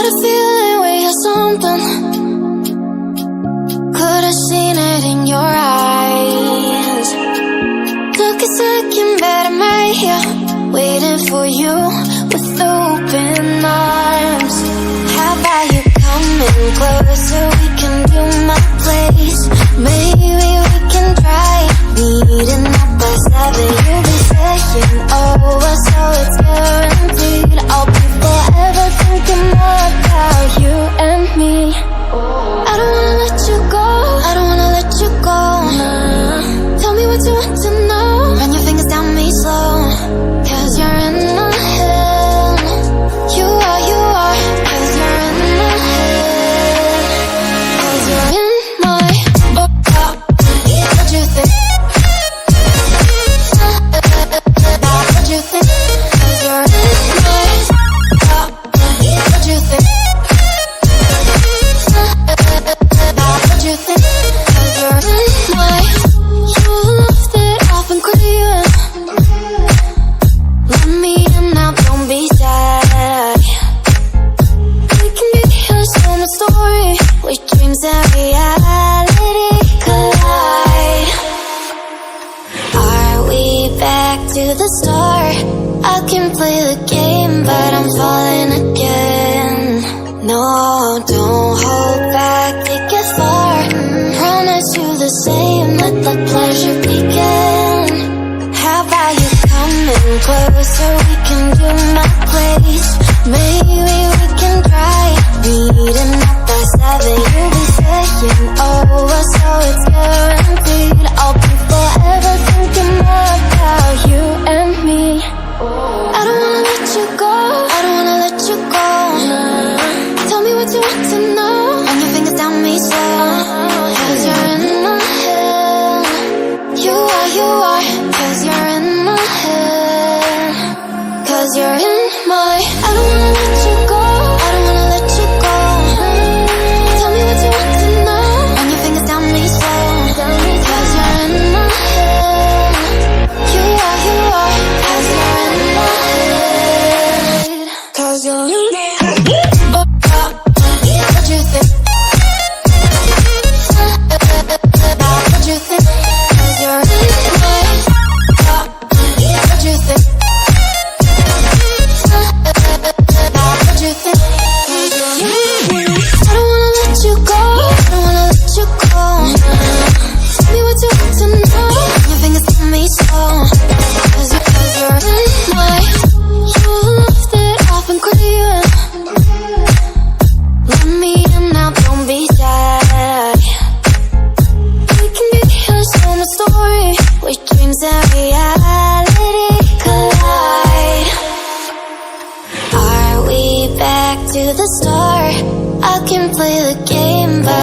a feeling we had something. Could've seen it in your eyes. Took a second, but I'm right here, waiting for you with open arms. How about you coming closer? We can do my place. Maybe we can try meeting up by 7. You'll be saying over, so it's guaranteed. I'll be forever thinking more about you and me. I don't wanna let you go, I don't wanna let you go. Tell me what you want to know. Run your fingers down me slow, 'cause you're in my head. You are, 'cause you're in my head. 'Cause you're in my what you think? What you think? 'Cause you're in my what you think? What you think? 'Cause you're in my. You left it off and crying. Let me in now, don't be sad. We can be here, so much story, where dreams and reality collide. Are we back to the start? I can play the game, but I'm falling again. No, don't hold back, take it far. Promise you the same, let the pleasure begin. How about you coming closer? We can do my place. Maybe we can try meeting up by 7. You'll be saying over, so it's guaranteed. I'll be forever thinking more about you and me. I don't wanna let you go, I don't wanna let you go. Tell me what you want to know. Run your fingers down me slow, 'cause you're in my head. You are, 'cause you're in my head. 'Cause you're in my. I don't wanna let you go, I don't wanna let you go. Tell me what you want to know. Run your fingers down me slow, 'cause you're in my head. You are, 'cause you're in my head. 'Cause you're in my head. What you think? What you think? 'Cause you're in my. What you think? What you think? 'Cause you're in my. I don't wanna let you go, I don't wanna let you go. Tell me what you want to know. Your fingers on me slow, 'cause you're in my. You left it off and crying. Let me in now, don't be sad. We can be here, so much story, where dreams and reality collide. Are we back to the start? I can play the game, but